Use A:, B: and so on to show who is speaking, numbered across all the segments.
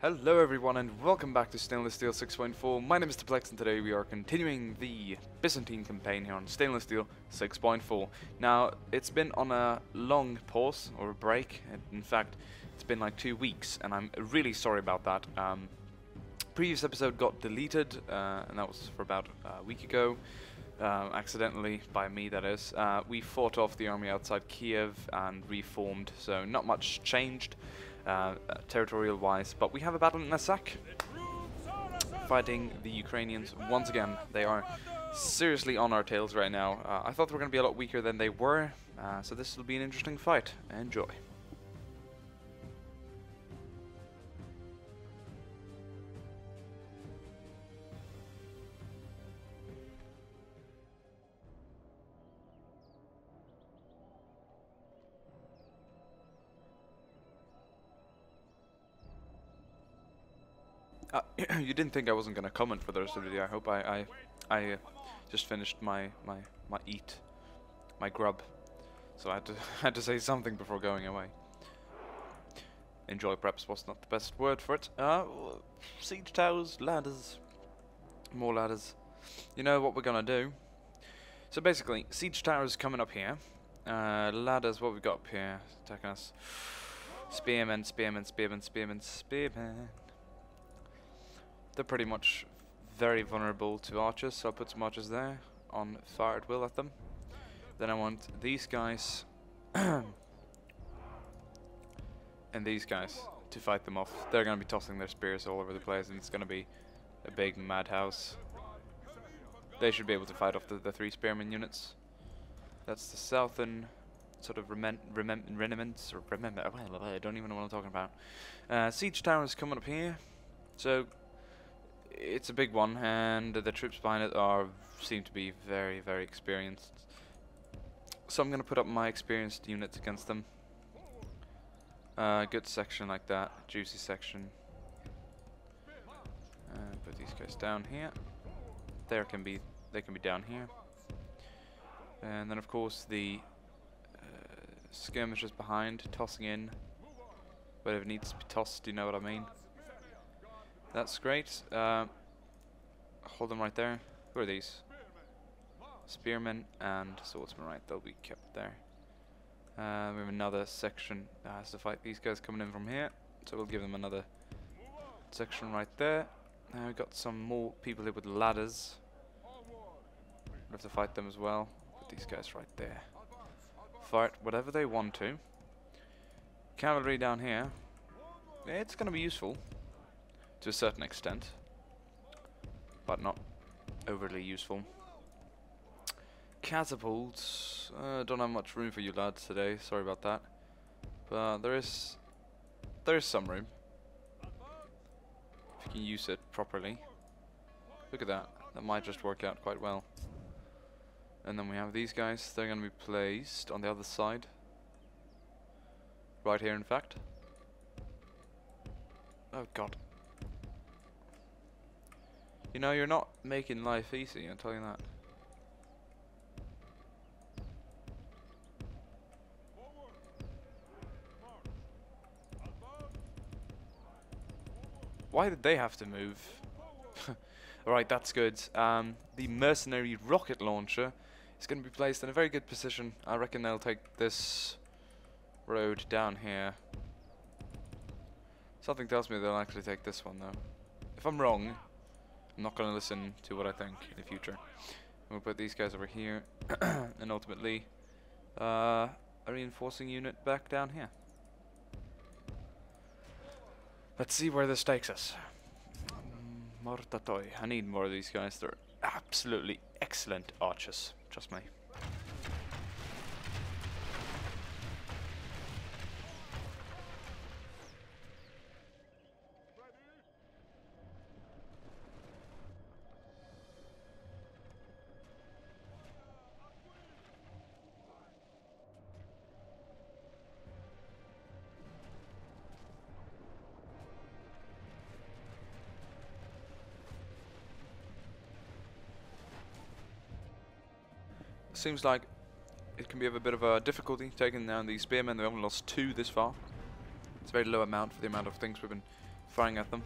A: Hello everyone and welcome back to Stainless Steel 6.4. My name is Diplex and today we are continuing the Byzantine campaign here on Stainless Steel 6.4. Now, it's been on a long pause, or a break. In fact, it's been like 2 weeks and I'm really sorry about that. Previous episode got deleted and that was for about a week ago. Accidentally, by me that is. We fought off the army outside Kiev and reformed, so not much changed. Territorial wise, but we have a battle in Nasak fighting the Ukrainians once again. They are seriously on our tails right now. I thought they were going to be a lot weaker than they were, so this will be an interesting fight. Enjoy. You didn't think I wasn't gonna comment for the rest of the video. I hope I just finished my grub, so I had to say something before going away. Enjoy perhaps was not the best word for it. Siege towers, ladders, more ladders. You know what we're gonna do. So basically, siege towers coming up here. Ladders, what we got up here? Attacking us. Spearmen, spearmen, spearmen, spearmen, spearmen. They're pretty much very vulnerable to archers, so I'll put some archers there on fire at will at them. Then I want these guys and these guys to fight them off. They're going to be tossing their spears all over the place and it's going to be a big madhouse. They should be able to fight off the 3 spearmen units. That's the southern sort of remnants, or remember, well, I don't even know what I'm talking about. Siege towers coming up here, so it's a big one, and the troops behind it seem to be very, very experienced. So I'm going to put up my experienced units against them. Good section like that, juicy section. Put these guys down here. They can be down here. And then of course the skirmishers behind, tossing in whatever needs to be tossed. You know what I mean? That's great. Hold them right there. Who are these? Spearmen and swordsmen, right? They'll be kept there. We have another section that has to fight these guys coming in from here, so we'll give them another section right there. Now we've got some more people here with ladders. We'll have to fight them as well. Put these guys right there. Fight whatever they want to. Cavalry down here. It's going to be useful to a certain extent, but not overly useful. Catapults, don't have much room for you lads today, sorry about that, but there is some room if you can use it properly. Look at that, that might just work out quite well. And then we have these guys, they're going to be placed on the other side, right here in fact. Oh god. You know, you're not making life easy, I'll tell you that. Why did they have to move? Alright, that's good. The mercenary rocket launcher is going to be placed in a very good position. I reckon they'll take this road down here. Something tells me they'll actually take this one though. If I'm wrong, I'm not going to listen to what I think in the future. We'll put these guys over here and ultimately a reinforcing unit back down here. Let's see where this takes us. Mortatoi. I need more of these guys. They're absolutely excellent archers. Trust me. Seems like it can be of a bit of a difficulty taking down these spearmen. They've only lost 2 this far. It's a very low amount for the amount of things we've been firing at them.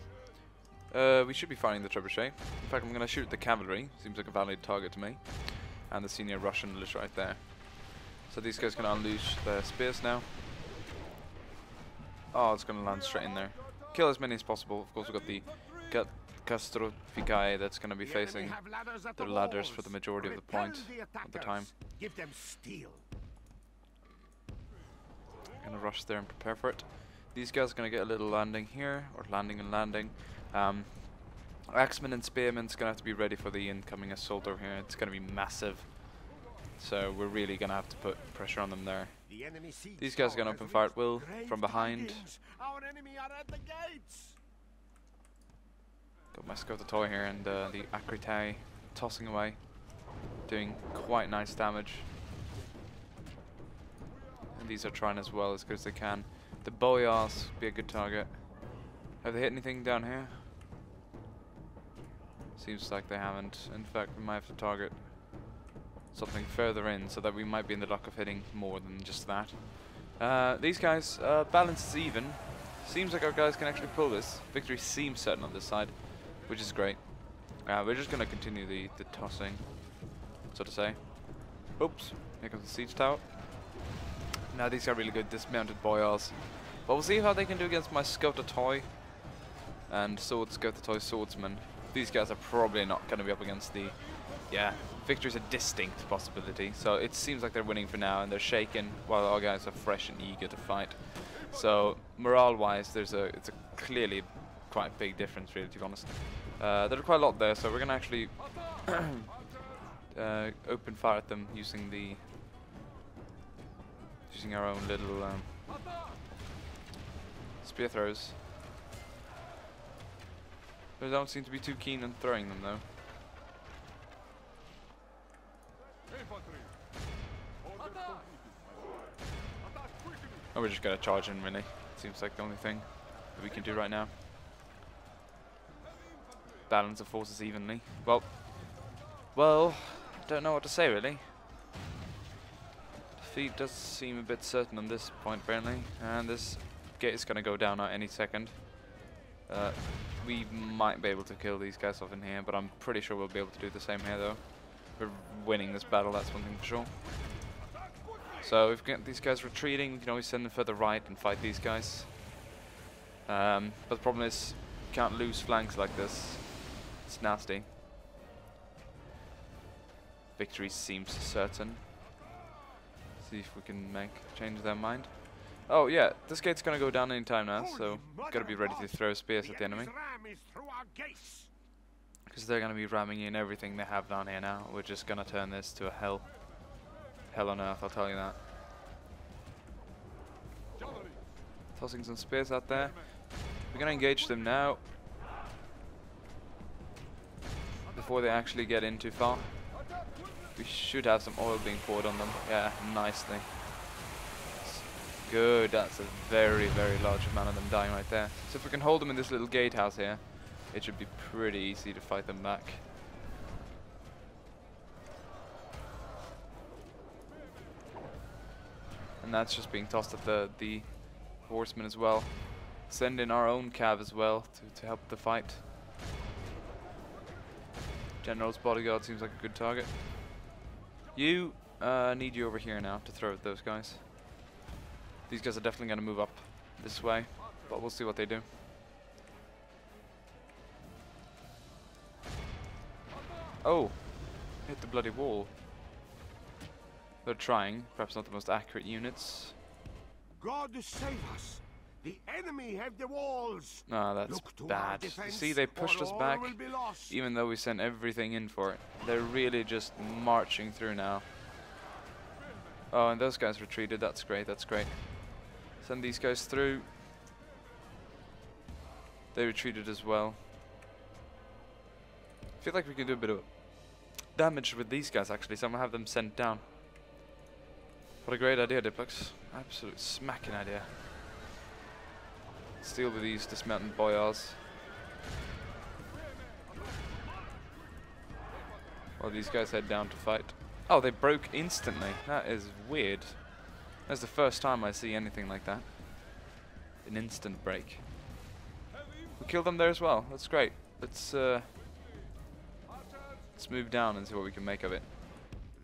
A: We should be firing the trebuchet. In fact, I'm going to shoot the cavalry. Seems like a valid target to me. And the senior Russian is right there. So these guys can unleash their spears now. Oh, it's going to land straight in there. Kill as many as possible. Of course, we've got the Castroficae that's going to be facing the ladders for the majority of the point at the time.
B: Give them steel.
A: Gonna rush there and prepare for it. These guys are gonna get a little landing here, or landing and landing. Axemen and spearmen's gonna have to be ready for the incoming assault over here. It's gonna be massive, so we're really gonna have to put pressure on them there. These guys are gonna open fire at will from behind.
B: Our enemy are at the gates.
A: Got my Scototoy here and the Acritae tossing away, doing quite nice damage. And these are trying as well as good as they can. The Boyars be a good target. Have they hit anything down here? Seems like they haven't. In fact, we might have to target something further in so that we might be in the luck of hitting more than just that. These guys, balance is even. Seems like our guys can actually pull this. Victory seems certain on this side, which is great. We're just going to continue the tossing, so to say. Oops, here comes the siege tower. Now these are really good dismounted boyars. But we'll see how they can do against my Scototoy and Scototoy swordsman. These guys are probably not going to be up against the... Yeah, victory's a distinct possibility. So it seems like they're winning for now and they're shaken while our guys are fresh and eager to fight. So morale-wise, it's a clearly quite big difference, really, to be honest. There are quite a lot there, so we're going to actually open fire at them using our own little spear throws. They don't seem to be too keen on throwing them, though. Oh, we're just gonna charge in, really. Seems like the only thing that we can do right now. Balance of forces evenly. Well, don't know what to say, really. Defeat does seem a bit certain on this point, apparently. And this gate is gonna go down at any second. We might be able to kill these guys off in here, but I'm pretty sure we'll be able to do the same here, though. We're winning this battle, that's one thing for sure. So if we get these guys retreating, we can always send them further right and fight these guys. But the problem is, you can't lose flanks like this. It's nasty. Victory seems certain. See if we can change their mind. Oh yeah, this gate's gonna go down any time now, so gotta be ready to throw spears at the enemy. Because they're gonna be ramming in everything they have down here now. We're just gonna turn this to a hell on earth, I'll tell you that. Tossing some spears out there. We're gonna engage them now. Before they actually get in too far. We should have some oil being poured on them. Yeah, nicely. Good, that's a very, very large amount of them dying right there. So if we can hold them in this little gatehouse here, it should be pretty easy to fight them back. And that's just being tossed at the horsemen as well. Send in our own cav as well to help the fight. General's bodyguard seems like a good target. You need you over here now to throw at those guys. These guys are definitely going to move up this way, but we'll see what they do. Oh, hit the bloody wall. They're trying, perhaps not the most accurate units.
B: God save us! The enemy have the walls.
A: No, that's bad. You see, they pushed us back, even though we sent everything in for it. They're really just marching through now. Oh, and those guys retreated. That's great. That's great. Send these guys through. They retreated as well. I feel like we can do a bit of damage with these guys, actually, so I'm gonna have them sent down. What a great idea, Diplex. Absolute smacking idea. Steal with these dismounted boyars. While these guys head down to fight. Oh, they broke instantly. That is weird. That's the first time I see anything like that. An instant break. We killed them there as well. That's great. Let's move down and see what we can make of it.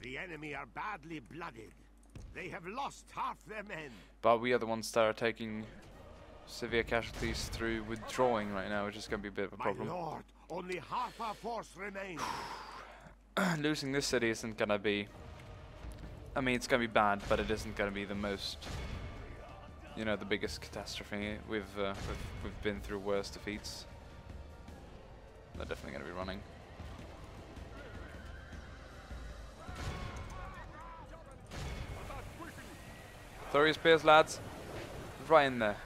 B: The enemy are badly blooded. They have lost half their men.
A: But we are the ones that are taking severe casualties through withdrawing right now, which is going to be a bit of a problem.
B: My lord, only half our force remains.
A: Losing this city isn't going to be... I mean, it's going to be bad, but it isn't going to be the most... You know, the biggest catastrophe. We've been through worse defeats. They're definitely going to be running. Throw your spears, lads. Right in there.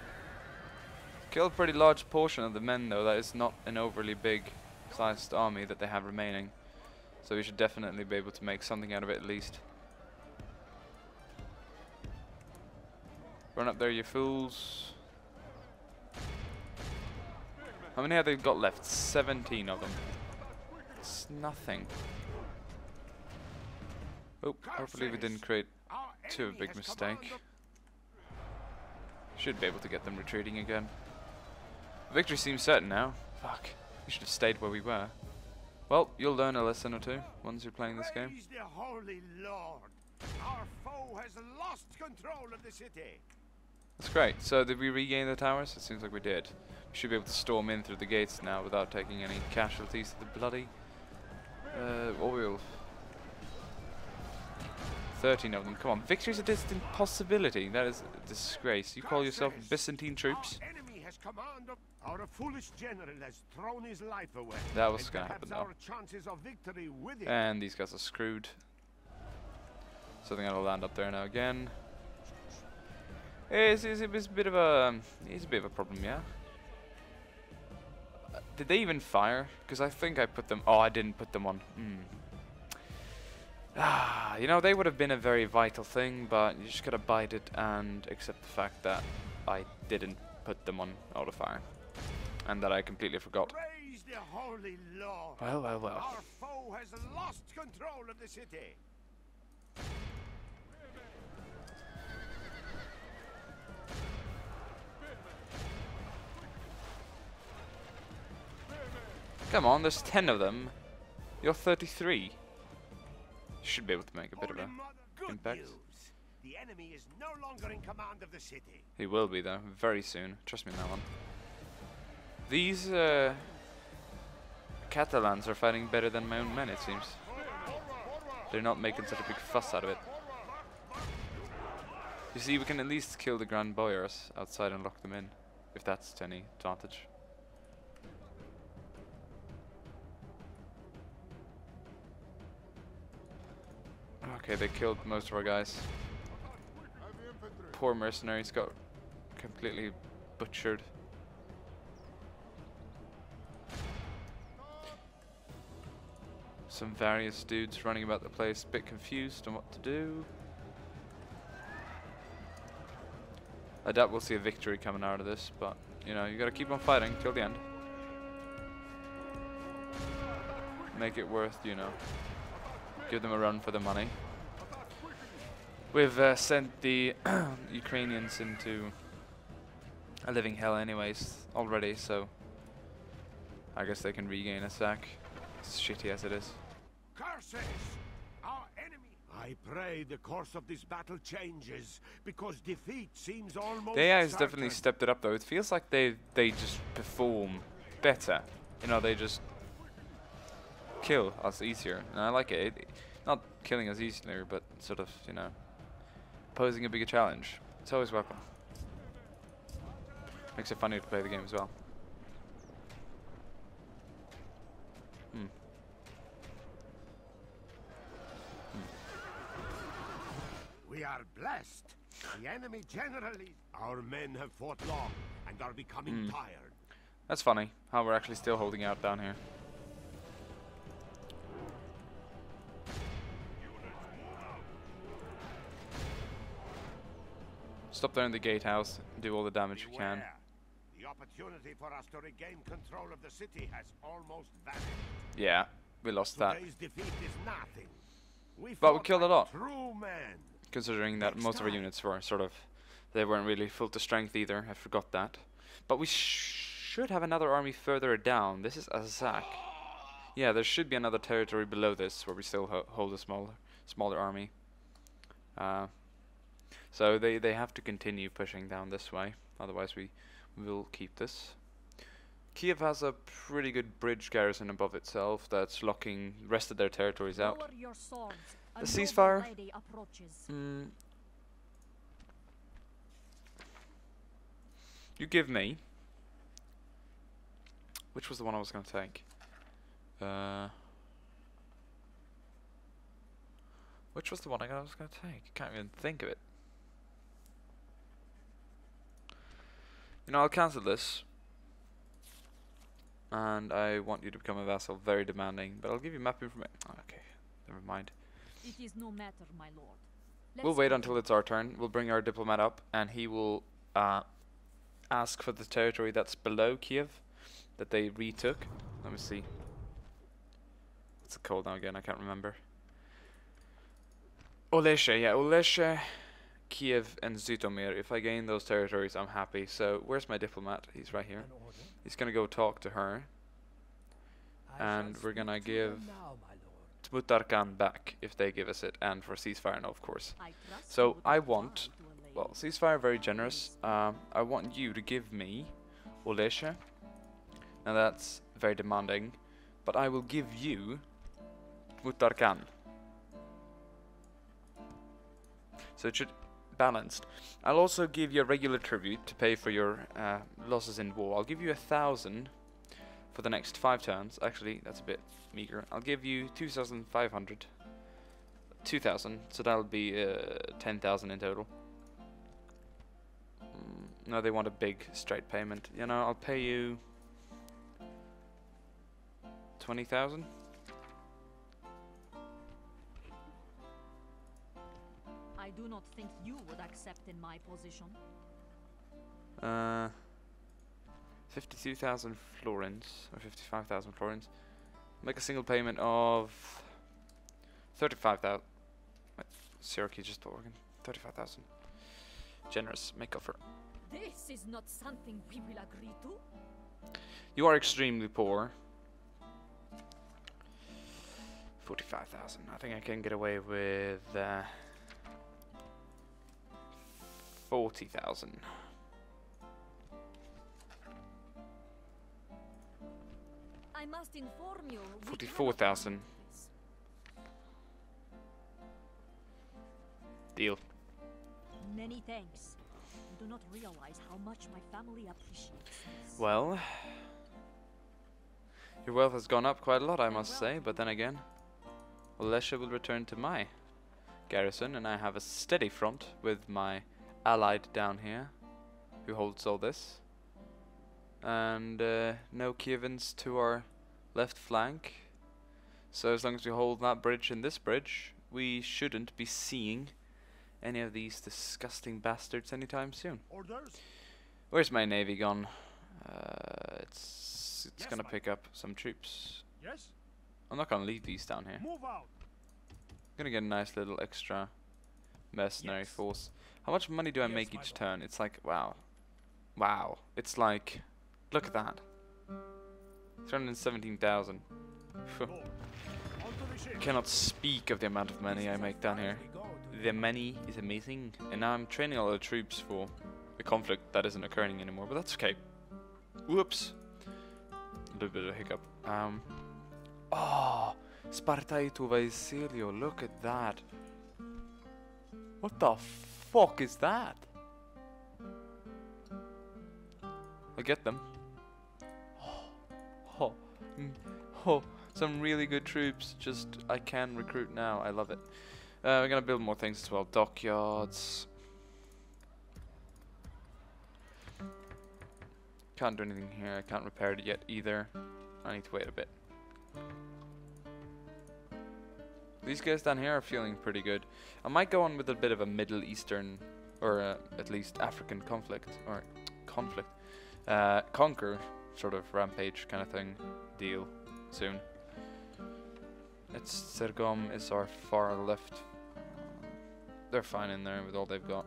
A: Killed a pretty large portion of the men, though. That is not an overly big sized army that they have remaining. So we should definitely be able to make something out of it at least. Run up there, you fools. How many have they got left? 17 of them. It's nothing. Oh, hopefully we didn't create too big mistake. Should be able to get them retreating again. Victory seems certain now. Fuck. We should have stayed where we were. Well, you'll learn a lesson or two once you're playing this game.
B: Praise the Holy Lord. Our foe has lost control of the city.
A: That's great. So did we regain the towers? It seems like we did. We should be able to storm in through the gates now without taking any casualties to the bloody oil. 13 of them. Come on. Victory's a distant possibility. That is a disgrace. You call yourself Byzantine troops?
B: Our enemy has command of... Our foolish general has thrown his life away.
A: That was going to happen though.
B: Our chances of victory with it.
A: And these guys are screwed. So they're going to land up there now again. It's a bit of a problem, yeah. Did they even fire? Because I think I put them... Oh, I didn't put them on. You know, they would have been a very vital thing, but you just gotta bite it and accept the fact that I didn't put them on auto fire. And that I completely forgot.
B: Praise the Holy Lord.
A: Well, well, well.
B: Our foe has lost control of the city.
A: Come on, there's 10 of them. You're 33. You should be able to make a bit of
B: Holy
A: an
B: Mother, good
A: impact.
B: news. The enemy is no longer in command of the city.
A: He will be though, very soon. Trust me on that one. These Catalans are fighting better than my own men, it seems. They're not making such a big fuss out of it. You see, we can at least kill the Grand Boyars outside and lock them in, if that's to any advantage. Okay, they killed most of our guys. Poor mercenaries got completely butchered. Some various dudes running about the place, a bit confused on what to do. I doubt we'll see a victory coming out of this, but you know, you gotta keep on fighting till the end. Make it worth, you know, give them a run for the money. We've sent the Ukrainians into a living hell anyways already, so I guess they can regain a sack, as shitty as it is.
B: Curses! Our enemy! I pray the course of this battle changes, because defeat seems almost
A: The AI has
B: certain.
A: definitely stepped it up though. It feels like they just perform better. You know, they just kill us easier, and I like it. Not killing us easier, but sort of, you know, posing a bigger challenge. It's always welcome. Makes it funnier to play the game as well.
B: We are blessed. The enemy generally... Our men have fought long and are becoming tired.
A: That's funny, how we're actually still holding out down here. Stop there in the gatehouse and do all the damage we can.
B: Beware. The opportunity for us to regain control of the city has almost vanished.
A: Yeah, we lost that.
B: Today's defeat is nothing.
A: But we
B: fought
A: killed a
B: like
A: lot.
B: True men.
A: Considering that most of our units were sort of, they weren't really full to strength either. I forgot that. But we should have another army further down. This is Azak. Yeah, there should be another territory below this where we still hold a smaller army. So they have to continue pushing down this way, otherwise we will keep this. Kiev has a pretty good bridge garrison above itself that's locking the rest of their territories out. The ceasefire. You give me. Which was the one I was going to take? Which was the one I was going to take? Can't even think of it. You know, I'll cancel this. And I want you to become a vassal, very demanding. But I'll give you map information. Oh, okay, never mind.
C: It is no matter, my lord.
A: We'll wait until it's our turn. We'll bring our diplomat up, and he will ask for the territory that's below Kiev that they retook. Let me see. What's it called now again? I can't remember. Olesha, yeah, Olesha, Kiev, and Zhytomyr. If I gain those territories, I'm happy. So, where's my diplomat? He's right here. He's gonna go talk to her. And we're gonna give Tmutarkan back if they give us it, and for ceasefire, no, of course. So, I want, well, ceasefire, very generous. I want you to give me Olesha. Now that's very demanding, but I will give you Tmutarkan. So it should balanced. I'll also give you a regular tribute to pay for your losses in war. I'll give you 1,000 for the next 5 turns. Actually, that's a bit meager. I'll give you 2,500. 2,000, so that'll be 10,000 in total. No, they want a big straight payment. You know, I'll pay you 20,000.
C: I do not think you would accept in my position.
A: 52,000 florins, or 55,000 florins. Make a single payment of 35,000. Syracuse just working. 35,000. Generous. Make offer.
C: This is not something we will agree to.
A: You are extremely poor. 45,000. I think I can get away with 40,000.
C: I must inform you.
A: 44,000. Deal.
C: Many thanks. You do not realize how much my family appreciates this.
A: Well, your wealth has gone up quite a lot, I must say, but then again, Olesha will return to my garrison, and I have a steady front with my allied down here, who holds all this. And no Kievans to our left flank. So as long as we hold that bridge and this bridge, we shouldn't be seeing any of these disgusting bastards anytime soon.
B: Orders?
A: Where's my navy gone? It's
B: Yes,
A: gonna
B: my
A: pick up some troops.
B: Yes?
A: I'm not gonna leave these down here.
B: Move out.
A: Gonna get a nice little extra mercenary
B: Yes.
A: force. How much money do I
B: Yes,
A: make
B: my
A: each
B: lord.
A: turn? It's like, wow. Wow. It's like, look at that. 317,000.
B: Lord, onto the ship.
A: Cannot speak of the amount of money I make down here.
B: We go to
A: The money is amazing. And now I'm training all the troops for a conflict that isn't occurring anymore, but that's okay. Whoops. A little bit of a hiccup. Oh, Spartaito Vaisilio, look at that. What the fuck is that? I'll get them. Oh, oh, some really good troops. Just, I can recruit now. I love it. We're gonna build more things as well. Dockyards. Can't do anything here. I can't repair it yet either. I need to wait a bit. These guys down here are feeling pretty good. I might go on with a bit of a Middle Eastern, or at least African conflict, or conquer sort of rampage kind of thing deal soon. It's Sergom is our far left. They're fine in there with all they've got.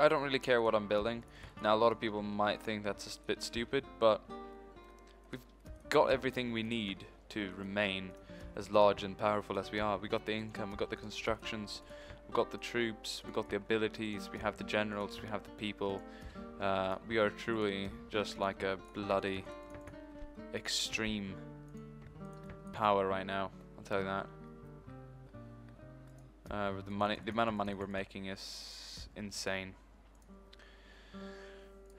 A: I don't really care what I'm building. Now, a lot of people might think that's a bit stupid, but we've got everything we need to remain as large and powerful as we are. We got the income, we got the constructions, we got the troops, we got the abilities, we have the generals, we have the people. We are truly just like a bloody extreme power right now, I'll tell you that. The amount of money we're making is insane.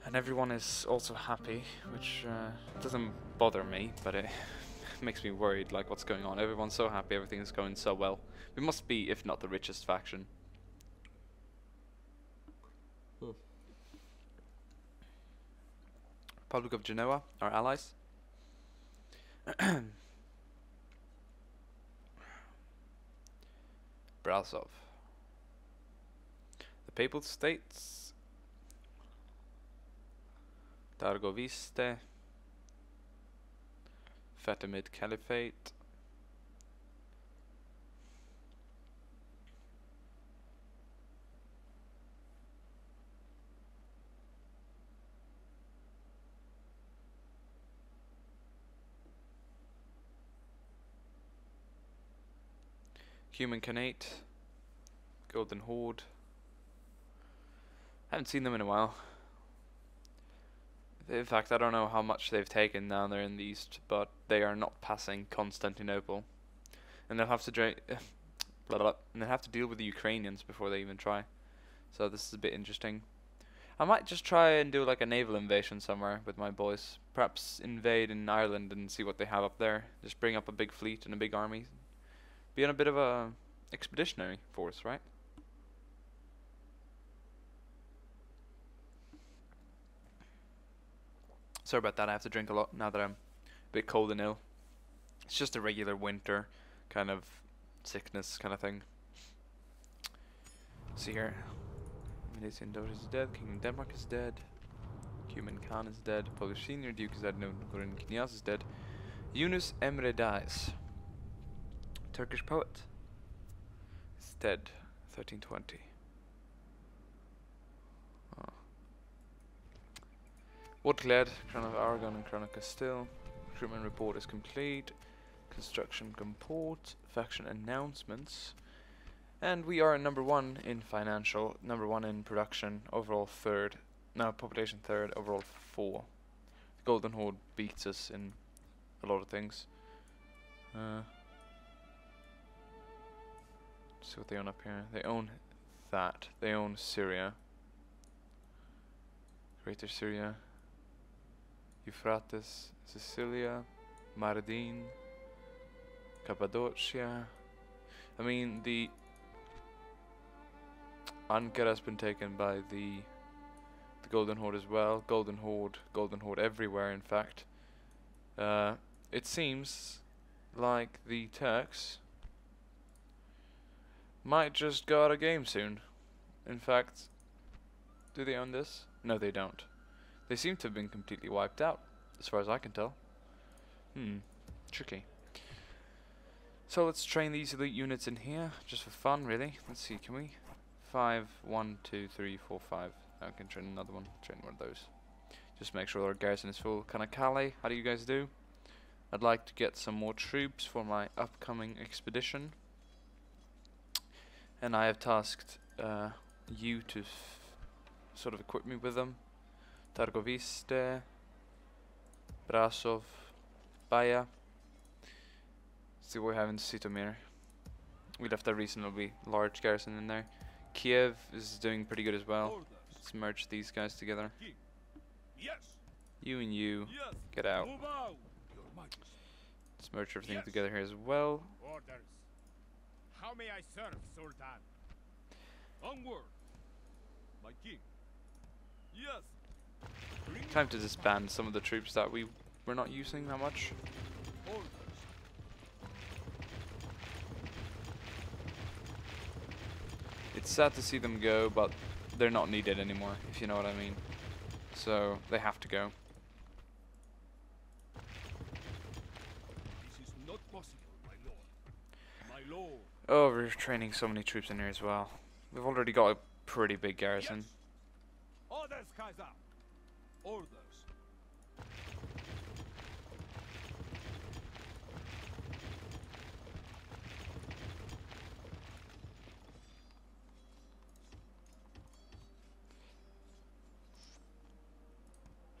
A: And everyone is also happy, which doesn't bother me, but it makes me worried, like what's going on. Everyone's so happy, everything is going so well. We must be, if not the richest faction. Republic of Genoa, our allies. Brasov. The Papal States. Dargoviste. Fatimid Caliphate. Human Khanate. Golden Horde. Haven't seen them in a while. In fact, I don't know how much they've taken down there in the east, but they are not passing Constantinople, and they'll have to and they'll have to deal with the Ukrainians before they even try. So this is a bit interesting. I might just try and do like a naval invasion somewhere with my boys. Perhaps invade in Ireland and see what they have up there. Just bring up a big fleet and a big army. Be on a bit of a expeditionary force, right? Sorry about that, I have to drink a lot now that I'm a bit cold and ill. It's just a regular winter kind of sickness kind of thing. See here. Venetian Doge is dead, King of Denmark is dead, Cuman Khan is dead, Polish Senior Duke is dead, Norin Knyaz is dead, Yunus Emre dies. Turkish poet is dead, 1320. Woodclad, Crown of Aragon and Crown of Castile. Recruitment report is complete. Construction comport. Faction announcements. And we are number 1 in financial, number 1 in production, overall 3rd. No, population 3rd, overall 4. The Golden Horde beats us in a lot of things. See what they own up here. They own that. They own Syria. Greater Syria. Euphrates, Sicilia, Mardin, Cappadocia. I mean, the Ankara has been taken by the Golden Horde as well. Golden Horde everywhere, in fact. It seems like the Turks might just go out of game soon. In fact, do they own this? No, they don't. They seem to have been completely wiped out, as far as I can tell. Tricky. So let's train these elite units in here, just for fun, really. Let's see, can we? 5, 1, 2, 3, 4, 5. I can train another one. Train one of those. Just make sure our garrison is full. Kanakale, how do you guys do? I'd like to get some more troops for my upcoming expedition. And I have tasked you to sort of equip me with them. Targoviste, Brasov, Baya. See what we have in Sitomir. We left a reasonably large garrison in there. Kiev is doing pretty good as well. Let's merge these guys together.
B: Yes.
A: You and you,
B: Yes.
A: get out.
B: Move out. Your Majesty.
A: Let's merge everything
B: Yes.
A: together here as well.
B: Orders. How may I serve, Sultan? Onward. My king. Yes. Bring
A: Time to disband some of the troops that we were not using that much.
B: orders.
A: It's sad to see them go, but they're not needed anymore, if you know what I mean. So they have to go.
B: This is not possible, my lord. My lord.
A: Oh, we're training so many troops in here as well. We've already got a pretty big garrison.
B: Supplies up. Orders.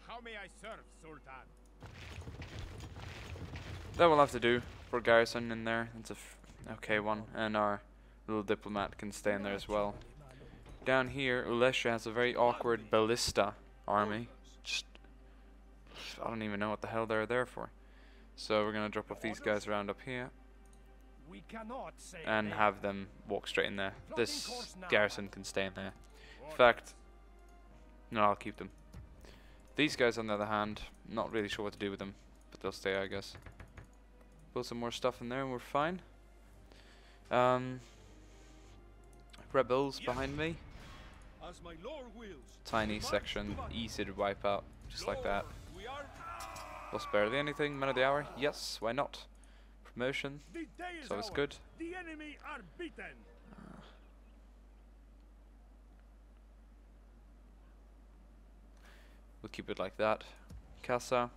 B: How may I serve, Sultan?
A: That will have to do for garrison in there. It's a okay one, and our little diplomat can stay in there as well. Down here, Ulesha has a very awkward ballista army. Just, I don't even know what the hell they're there for. So we're gonna drop off these guys around up here
B: We cannot say
A: and have them walk straight in there. This garrison can stay in there. In fact, no, I'll keep them. These guys, on the other hand, not really sure what to do with them, but they'll stay, I guess. Put some more stuff in there and we're fine. Rebels behind me.
B: As my lord wills.
A: Tiny section, easy to wipe out, just like that. Lost barely anything. Man of the hour? Yes, why not? Promotion, so it's good.
B: The enemy are beaten.
A: We'll keep it like that. Casa.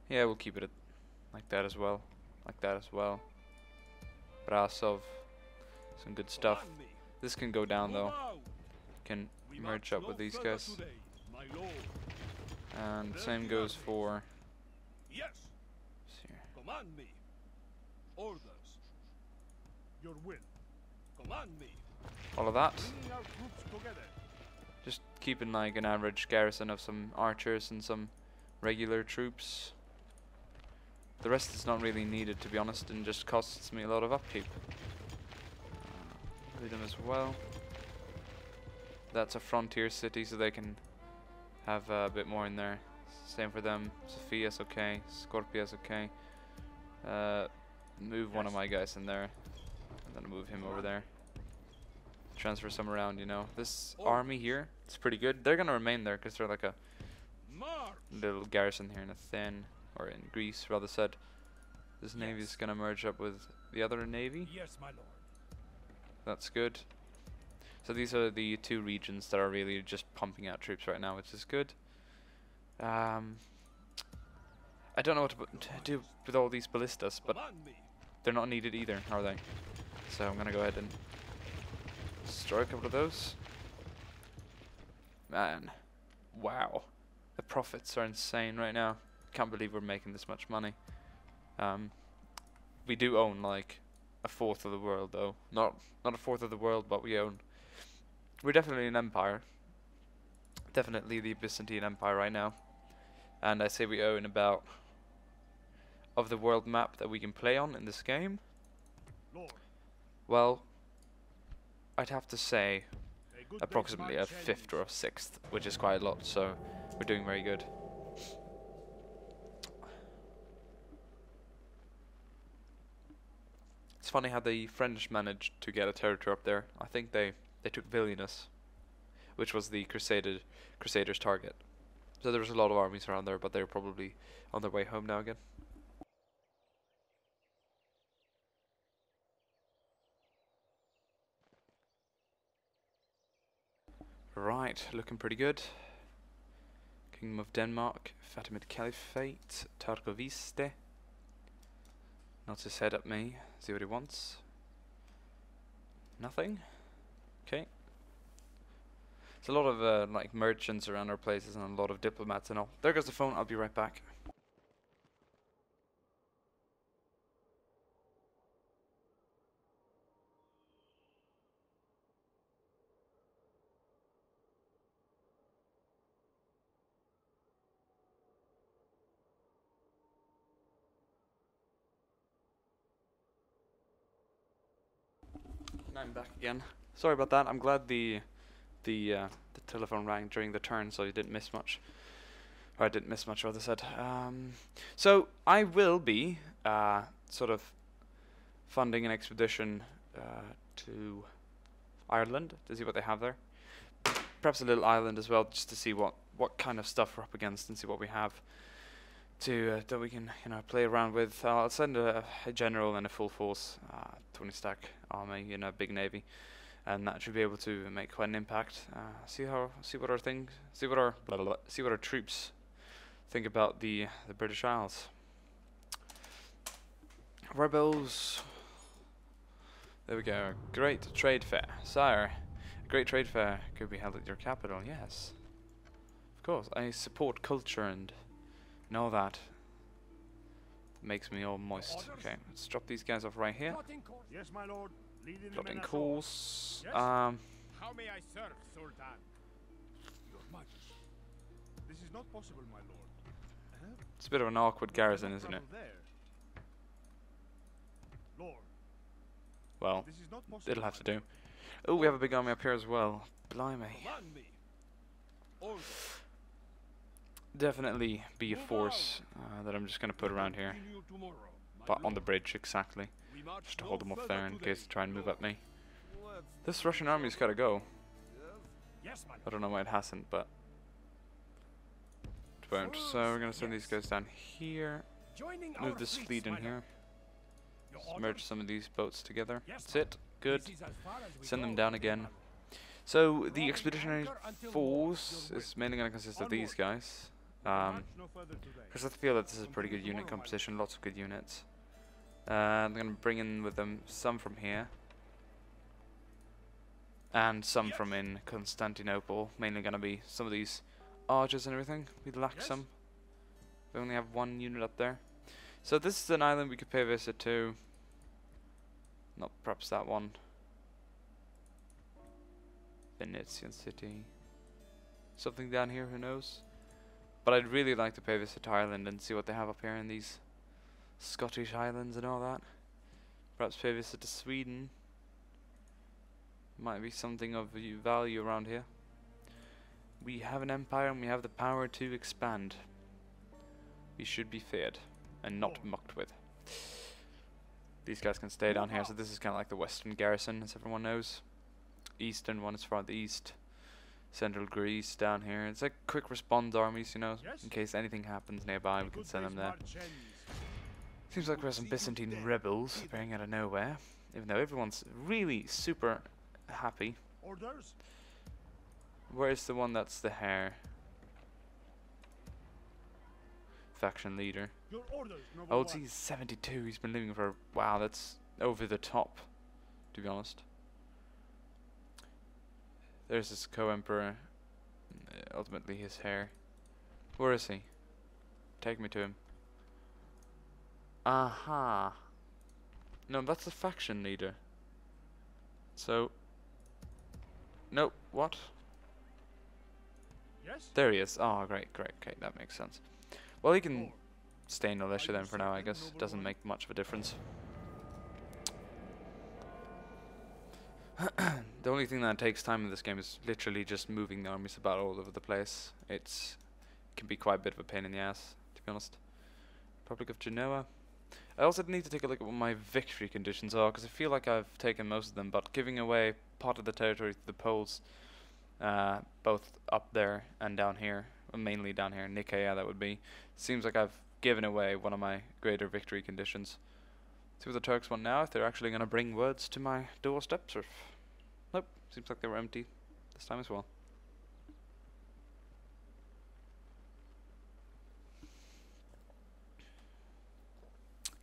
A: Yeah, we'll keep it like that as well. Like that as well. Brasov. Some good stuff. This can go down though. Can merge up with these guys. And same goes for...
B: Yes. Command me. Orders. Your will. Command me.
A: all of that.
B: Bringing our troops together.
A: Just keeping like an average garrison of some archers and some regular troops. The rest is not really needed, to be honest, and just costs me a lot of upkeep. Do them as well. That's a frontier city, so they can have a bit more in there. Same for them. Sophia's okay. Scorpia's okay. Move one of my guys in there, and then move him over there. Transfer some around, you know. This army here, it's pretty good. They're gonna remain there because they're like a little garrison here in Athens, or in Greece, rather said. This navy is gonna merge up with the other navy.
B: Yes, my lord.
A: That's good. So these are the two regions that are really just pumping out troops right now, which is good. I don't know what to do with all these ballistas, but they're not needed either, are they? So I'm gonna go ahead and destroy a couple of those. Man, wow, the profits are insane right now. Can't believe we're making this much money. We do own like a fourth of the world, though. Not a fourth of the world, but we own. We're definitely an empire. Definitely the Byzantine Empire right now. And I say we own about of the world map that we can play on in this game.
B: Lord.
A: Well, I'd have to say approximately a fifth or a sixth, which is quite a lot, so we're doing very good. It's funny how the French managed to get a territory up there. I think they took Vilnius, which was the Crusaders' target. So there was a lot of armies around there, but they're probably on their way home now again. Right, looking pretty good. Kingdom of Denmark, Fatimid Caliphate, Targoviste. Nods his head at me, see what he wants. Nothing? Okay. There's a lot of like merchants around our places and a lot of diplomats and all. There goes the phone, I'll be right back. I'm back again. Sorry about that. I'm glad the telephone rang during the turn, so you didn't miss much. Or I didn't miss much, rather said. So I will be sort of funding an expedition to Ireland to see what they have there. Perhaps a little island as well, just to see what kind of stuff we're up against and see what we have to that we can play around with. I'll send a general and a full force 20 stack army, big navy, and that should be able to make quite an impact. See what our troops think about the British Isles. Rebels. There we go. Great trade fair, sire. A great trade fair could be held at your capital. Yes, of course. I support culture and all that. Makes me all moist. Okay, let's drop these guys off right here.
B: Yes, my lord.
A: Plotting course.
B: Yes? How may I serve, Sultan? Your Majesty. This is not possible, my lord.
A: It's a bit of an awkward garrison, isn't it?
B: Lord.
A: Well,
B: This is not possible,
A: it'll have to
B: my
A: do. Oh, we have a big army up here as well. Blimey.
B: lord. Command me. Order.
A: Definitely be a force that I'm just going to put around here.
B: Continue tomorrow, my
A: But on the
B: lord.
A: bridge, exactly.
B: We march
A: Just to
B: no
A: hold them off
B: further
A: there in
B: today,
A: case they try and move
B: lord.
A: at me. This Russian army's got to go.
B: Yes, my lord.
A: I don't know why it hasn't, but it won't. So we're going to send these guys down here.
B: Joining
A: Move
B: our
A: this
B: fleets,
A: fleet in
B: my
A: here.
B: lord. Your
A: Just
B: orders?
A: merge some of these boats together.
B: Yes,
A: That's
B: my
A: it. Good.
B: This is as far as we
A: Send them
B: go,
A: down
B: my
A: again.
B: lord.
A: So the
B: Dropping
A: expeditionary
B: anchor until
A: force
B: your
A: is mainly going to consist of these
B: Onward.
A: guys.
B: March no further today.
A: Because I feel that this is a pretty good
B: Continue
A: unit
B: tomorrow, my
A: composition, lots of good units. I'm going to bring in with them some from here. And some from in Constantinople. Mainly going to be some of these archers and everything. We lack
B: Yes.
A: some. We only have one unit up there. So this is an island we could pay a visit to. Not perhaps that one. Venetian city. Something down here, who knows? But I'd really like to pay a visit to Ireland and see what they have up here in these Scottish islands and all that. Perhaps pay a visit to Sweden. Might be something of value around here. We have an empire and we have the power to expand. We should be feared and not mocked with. These guys can stay down here, so this is kind of like the western garrison, as everyone knows. Eastern one is far the east. Central Greece down here. It's like quick response armies, you know,
B: Yes.
A: in case anything happens nearby, we can
B: Good
A: send them
B: day's
A: there.
B: march ends.
A: Seems like we have some Byzantine rebels appearing out of nowhere, even though everyone's really super happy.
B: Orders?
A: Where's the one that's the hair? Faction leader.
B: Your orders, noble
A: Oh,
B: one.
A: he's 72. He's been living for. Wow, that's over the top, to be honest. There's this co-emperor. Ultimately, his hair. Where is he? Take me to him. Aha. No, that's the faction leader. So. Nope. What?
B: Yes?
A: There he is. Oh, great, great. Okay, that makes sense. Well, he can
B: Lord.
A: stay in Militia
B: Are
A: then
B: you
A: for now, I
B: certain,
A: guess.
B: noble
A: Doesn't
B: one?
A: make much of a difference. The only thing that takes time in this game is literally just moving the armies about all over the place. It can be quite a bit of a pain in the ass, to be honest. Republic of Genoa. I also need to take a look at what my victory conditions are, because I feel like I've taken most of them, but giving away part of the territory to the Poles, both up there and down here, well, mainly down here in Nicaea that would be, seems like I've given away one of my greater victory conditions. See what the Turks want now, if they're actually going to bring words to my doorsteps, or nope, seems like they were empty this time as well.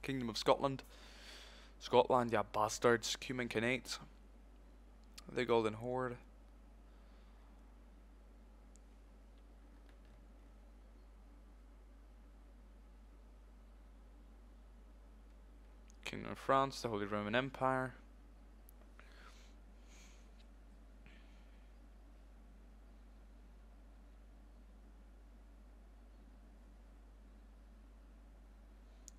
A: Kingdom of Scotland. Scotland, ya bastards. Cumin Canate. The Golden Horde. Kingdom of France, the Holy Roman Empire.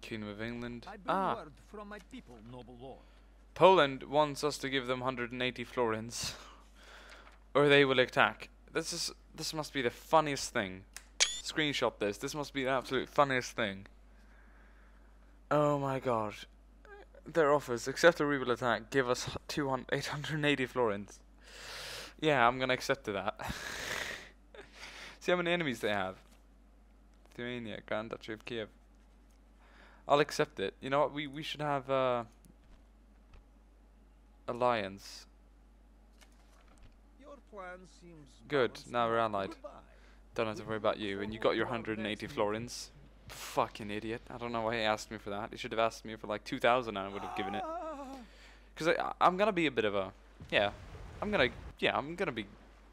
A: Kingdom of England.
D: I bring
A: Ah,
D: word from my people, noble lord.
A: Poland wants us to give them 180 florins, or they will attack. This must be the funniest thing. Screenshot this. This must be the absolute funniest thing. Oh my god. Their offers: accept or we will attack. Give us 880 florins. Yeah, I'm gonna accept that. See how many enemies they have. Lithuania, Grand Duchy of Kiev. I'll accept it. You know what? We should have alliance.
D: plan seems
A: Good,
D: balanced
A: now we're
D: enough.
A: allied.
D: Goodbye.
A: Don't have to worry about you. And you got your 180 florins. Fucking idiot. I don't know why he asked me for that. He should have asked me for like 2,000 and I would have given it. Because I'm going to be a bit of a... Yeah. I'm going to be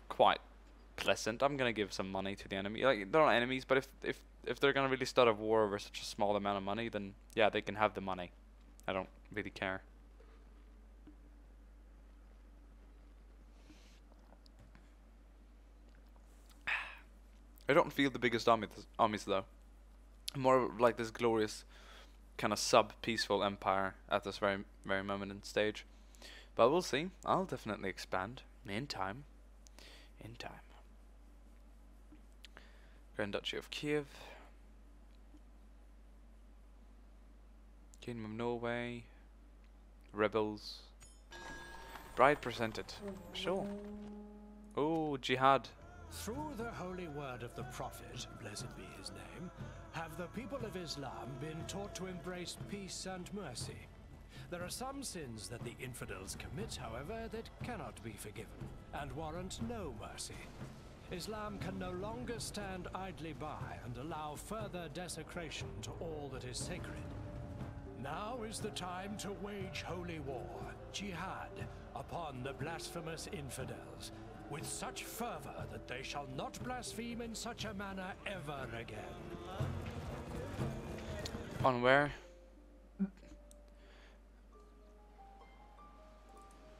A: quite pleasant. I'm going to give some money to the enemy. Like, they're not enemies, but if they're going to really start a war over such a small amount of money, then yeah, they can have the money. I don't really care. I don't feel the biggest armies though. More like this glorious kind of sub-peaceful empire at this very moment and stage. But we'll see. I'll definitely expand in time. In time. Grand Duchy of Kiev. Kingdom of Norway. Rebels. Bride presented. Sure. Oh, jihad.
E: Through the holy word of the Prophet, blessed be his name, have the people of Islam been taught to embrace peace and mercy. There are some sins that the infidels commit, however, that cannot be forgiven, and warrant no mercy. Islam can no longer stand idly by and allow further desecration to all that is sacred. Now is the time to wage holy war, jihad, upon the blasphemous infidels, with such fervor that they shall not blaspheme in such a manner ever again.
A: On where?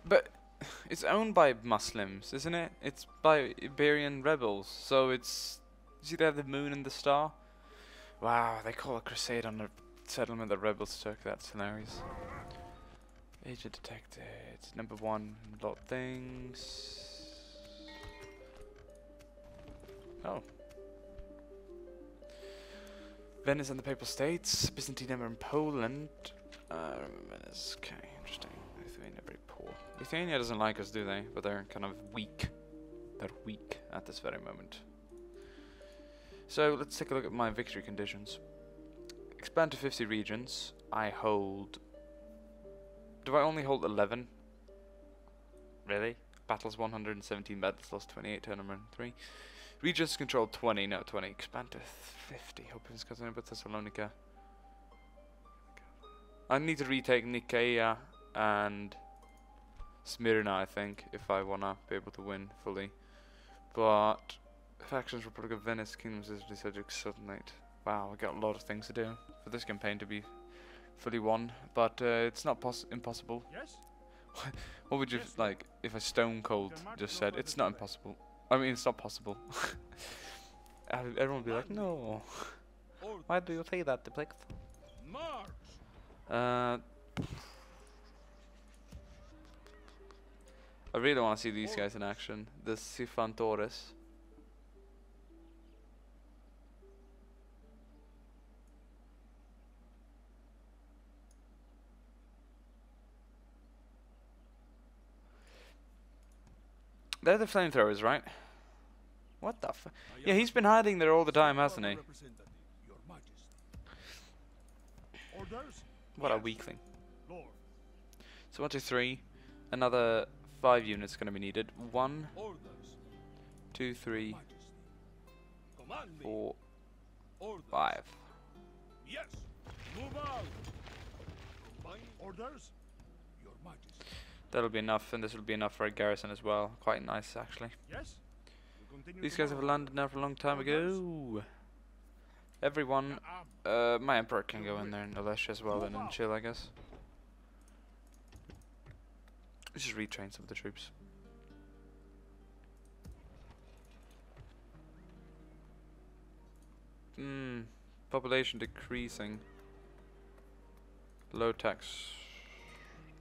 A: But it's owned by Muslims, isn't it? It's by Iberian rebels, so it's... See there, the moon and the star? Wow, they call a crusade on a settlement the rebels took. That's hilarious. Agent detected. Number 1, a lot of things. Oh. Venice and the Papal States, Byzantine Empire in Poland. Venice, okay, interesting. Lithuania very poor. Lithuania doesn't like us, do they? But they're kind of weak. They're weak at this very moment. So let's take a look at my victory conditions. Expand to 50 regions. I hold... Do I only hold 11? Really? Battles 117, battles lost 28, turnover 3. Regions control 20, no 20. Expand to 50. Hope it's got something about Thessalonica. I need to retake Nicaea and Smyrna, I think, if I wanna be able to win fully. But factions, Republic of Venice, Kingdoms, Italy, subjects, Sultanate. Wow, I got a lot of things to do for this campaign to be fully won. But it's not impossible.
B: Yes?
A: What would you like if a stone cold just said it's not impossible? I mean, it's not possible. Everyone would be like, no. Why do you say that, Diplex? I really want to see these guys in action. The Sifantores. They're the flamethrowers, right? What the f... Yeah, he's been hiding there all the time, hasn't he? What a weakling. So 1, 2, 3. Another 5 units going to be needed. 1, 2, 3, 4, 5.
B: Yes. Move out. Orders, Your Majesty.
A: That'll be enough, and this will be enough for a garrison as well. Quite nice, actually.
B: Yes.
A: These guys have landed now for a long time ago. Everyone, my emperor can go in there in Alesia as well, then and chill, I guess. Let's just retrain some of the troops. Population decreasing. Low tax,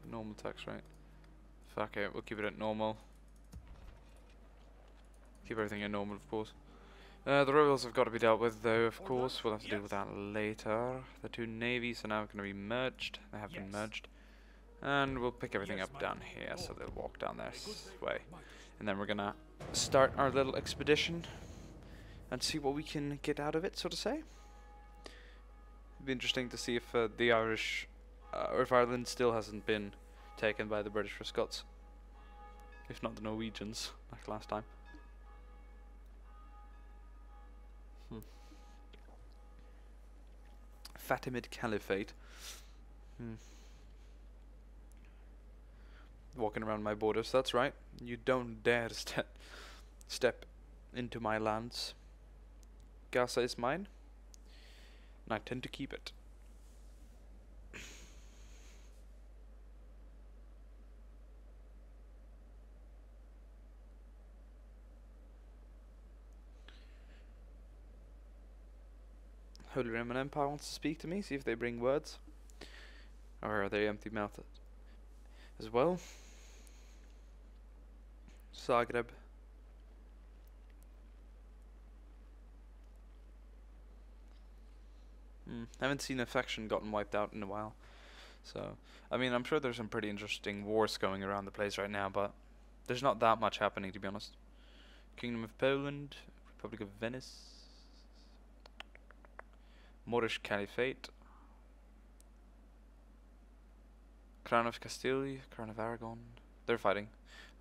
A: normal tax rate. Fuck it, we'll keep it at normal. Keep everything at normal, of course. The rebels have got to be dealt with, though, of course. We'll have to deal with that later. The 2 navies are now going to be merged. They have been merged. And we'll pick everything up down here, so they'll walk down this way. And then we're going to start our little expedition and see what we can get out of it, so to say. It'd be interesting to see if the Irish, or if Ireland still hasn't been taken by the British or Scots. if not the Norwegians, like last time. Fatimid Caliphate. Walking around my borders, that's right. You don't dare to step into my lands. Gaza is mine, and I tend to keep it. Holy Roman Empire wants to speak to me, see if they bring words. Or are they empty-mouthed as well? Zagreb. Haven't seen a faction gotten wiped out in a while. So, I mean, I'm sure there's some pretty interesting wars going around the place right now, but there's not that much happening, to be honest. Kingdom of Poland, Republic of Venice, Moorish Caliphate, Crown of Castile, Crown of Aragon. They're fighting.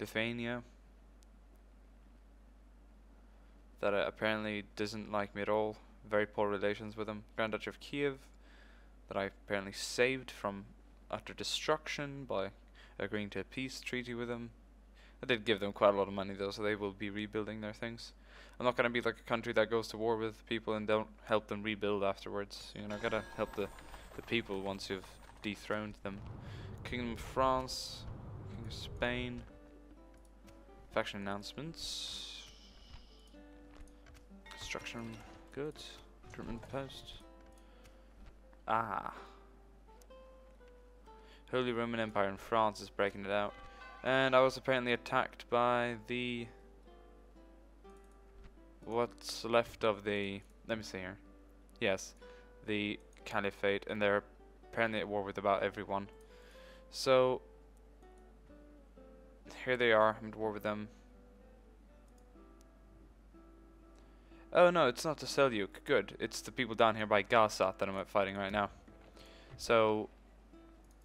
A: Lithuania, that apparently doesn't like me at all. Very poor relations with them. Grand Duchy of Kiev, that I apparently saved from utter destruction by agreeing to a peace treaty with them. I did give them quite a lot of money though, so they will be rebuilding their things. I'm not going to be like a country that goes to war with people and don't help them rebuild afterwards. You know, gotta help the people once you've dethroned them. Kingdom of France, King of Spain. Faction announcements. Construction goods. Recruitment post. Ah. Holy Roman Empire in France is breaking it out. And I was apparently attacked by the... what's left of the... let me see here. Yes. The Caliphate. And they're apparently at war with about everyone. So... here they are. I'm at war with them. Oh no, it's not the Seljuk. Good. It's the people down here by Gaza that I'm fighting right now. So...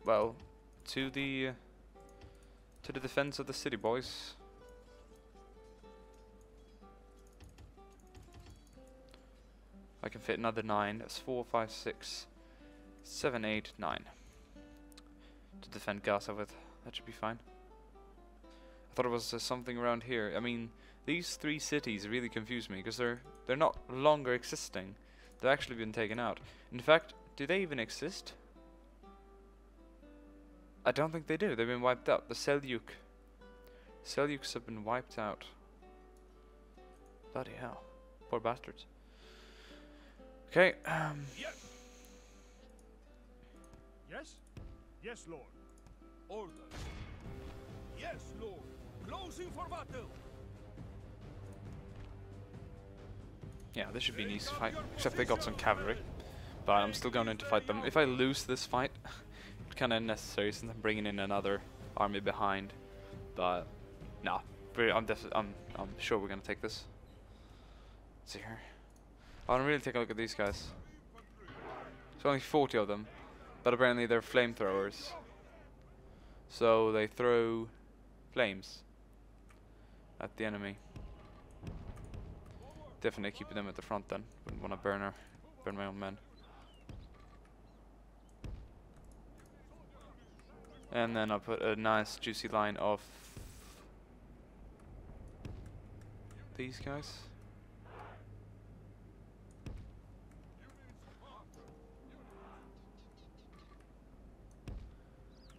A: well... to the defense of the city, boys. I can fit another 9. That's 4, 5, 6, 7, 8, 9. To defend Gaza with. That should be fine. I thought it was something around here. I mean, these 3 cities really confuse me because they're not longer existing. They've actually been taken out. In fact, do they even exist? I don't think they do. They've been wiped out. The Seljuks have been wiped out. Bloody hell. Poor bastards. Okay.
B: Yes. Yes? Yes, Lord. Order. Yes, Lord. Closing for battle.
A: Yeah, this should be an easy fight. Except they got some cavalry. But I'm still going in to fight them. If I lose this fight... kind of unnecessary since I'm bringing in another army behind, but nah, I'm sure we're gonna take this. Let's see here. I want to really take a look at these guys. There's only 40 of them, but apparently they're flamethrowers, so they throw flames at the enemy. Definitely keeping them at the front then. Wouldn't want to burn my own men. And then I'll put a nice juicy line of these guys.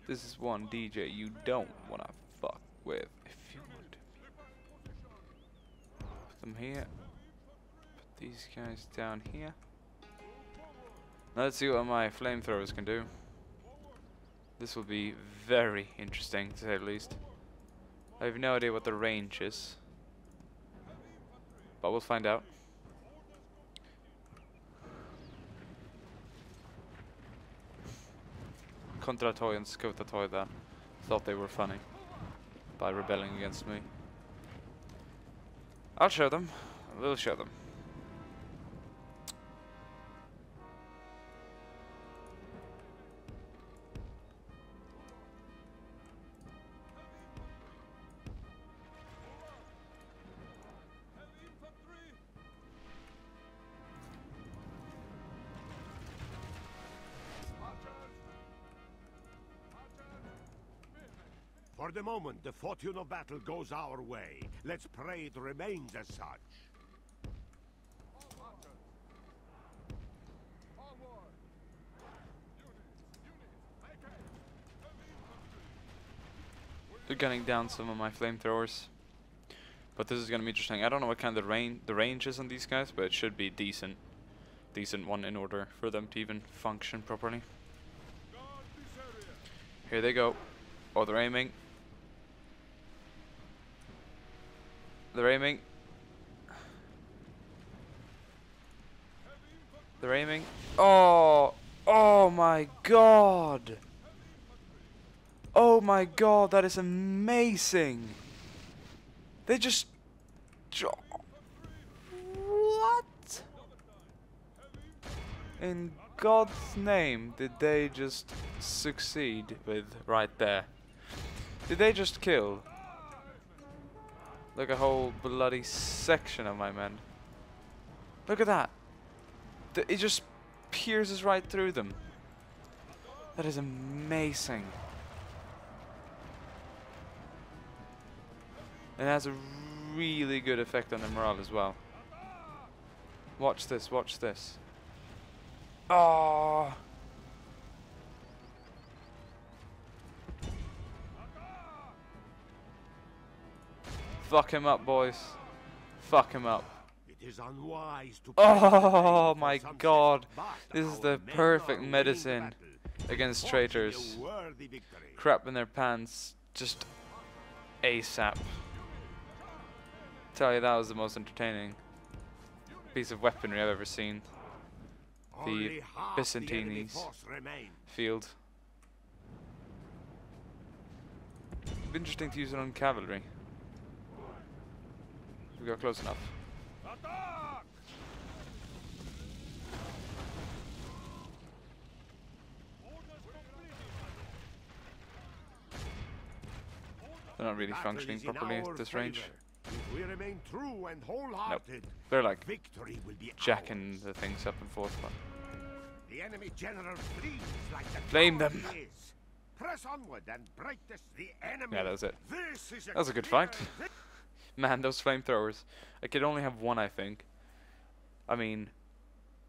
A: This is one DJ you don't wanna fuck with if you want to. Put them here. Put these guys down here. Now let's see what my flamethrowers can do. This will be very interesting, to say the least. I have no idea what the range is, but we'll find out. Kontratoy and Skotatoy that thought they were funny by rebelling against me. I'll show them. We'll show them.
B: For the moment, the fortune of battle goes our way. Let's pray it remains as such.
A: They're gunning down some of my flamethrowers. But this is going to be interesting. I don't know what kind of the range is on these guys, but it should be decent one in order for them to even function properly. Here they go. Oh, they're aiming. They're aiming. They're aiming. Oh! Oh my god! Oh my god, that is amazing! They just... What? In God's name did they just succeed with right there? Did they just kill like a whole bloody section of my men? Look at that. It just pierces right through them. That is amazing. It has a really good effect on their morale as well. Watch this, watch this. Oh! Fuck him up, boys. Fuck him up.
B: It is unwise to
A: Oh my god. This is the perfect medicine against traitors. Crap in their pants. Just ASAP. Tell you, that was the most entertaining piece of weaponry I've ever seen. The Byzantine field. It'd be interesting to use it on cavalry. We got close enough. They're not really functioning properly at this range.
B: If we remain true and wholehearted,
A: nope. They're like
B: victory will be
A: jacking
B: ours.
A: the things up and forth. But
B: the enemy general flees like the
A: flame them.
B: Is. Press onward and break this. The enemy.
A: Yeah, that was it.
B: This is
A: that was a good fight. Man, those flamethrowers. I could only have one, I think. I mean,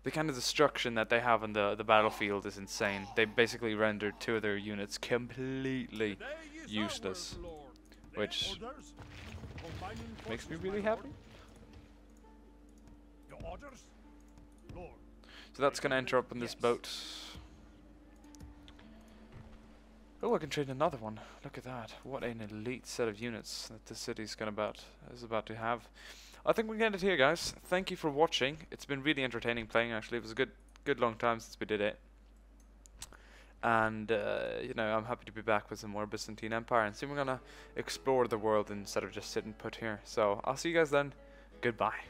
A: the kind of destruction that they have on the battlefield is insane. They basically rendered 2 of their units completely useless, which makes me really happy. So that's gonna enter up in this boat. Oh, I can trade another one. Look at that. What an elite set of units that this city's is about to have. I think we can end it here, guys. Thank you for watching. It's been really entertaining playing, actually. It was a good long time since we did it. And, you know, I'm happy to be back with some more Byzantine Empire. And soon we're going to explore the world instead of just sitting put here. So, I'll see you guys then. Goodbye.